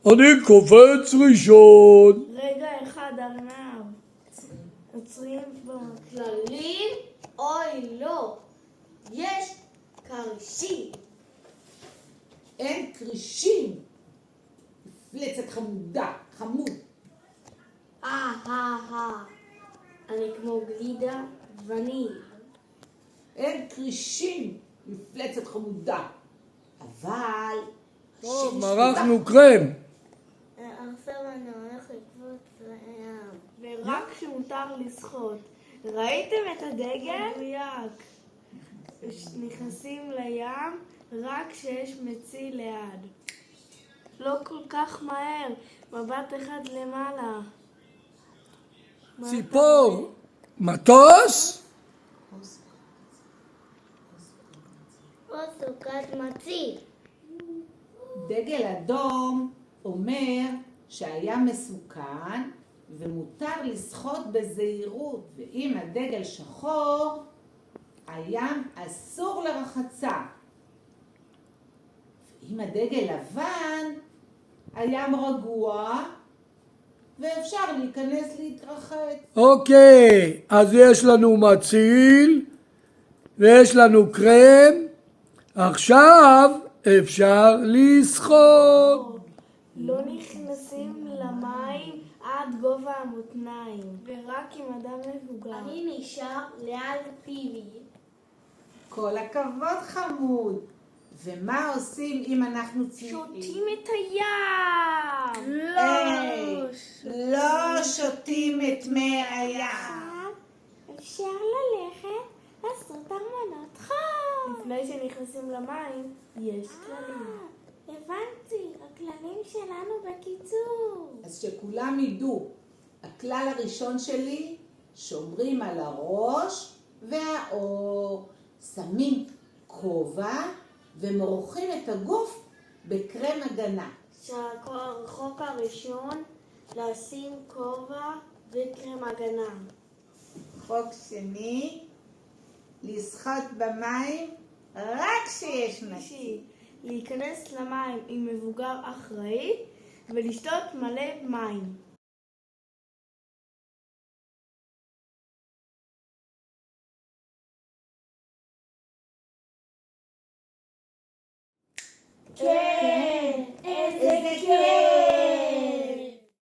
אני קופץ ראשון. רגע אחד ארנב. עוצרים במקום. כללים? אוי לא. יש כרישים. אין כרישים. מפלצת חמודה, חמוד. אני כמו גלידה וניל. אין כרישים, מפלצת חמודה. אבל... טוב, מרחנו קרם. עכשיו אני הולך לקפוץ לים. ורק כשמותר לשחות. ראיתם את הדגל? מדויק. נכנסים לים רק כשיש מציל ליד. לא כל כך מהר, מבט אחד למעלה. ציפור. מטוס? או סוכת מציל. דגל אדום אומר שהים מסוכן ומותר לשחות בזהירות, ואם הדגל שחור, הים אסור לרחצה. ואם הדגל לבן, הים רגוע ואפשר להיכנס להתרחץ. אוקיי, אז יש לנו מציל ויש לנו קרם. עכשיו אפשר לשחות. לא נכנסים למים עד גובה המותניים, ורק עם אדם מבוגר. אני נשאר ליד פיבי. כל הכבוד חמוד. ומה עושים אם אנחנו צמאים? שותים את הים! לא שותים את מי הים. אפשר ללכת לעשות ארמונות חול. לפני שנכנסים למים, יש כללים. הבנתי, הכללים שלנו בקיצור. אז שכולם ידעו, הכלל הראשון שלי, שומרים על הראש והאור, שמים כובע ומורחים את הגוף בקרם הגנה. החוק הראשון, לשים כובע וקרם הגנה. חוק שני, לשחות במים רק כשיש נשי. להיכנס למים עם מבוגר אחראי ולשתות מלא מים. כן, איזה כיף!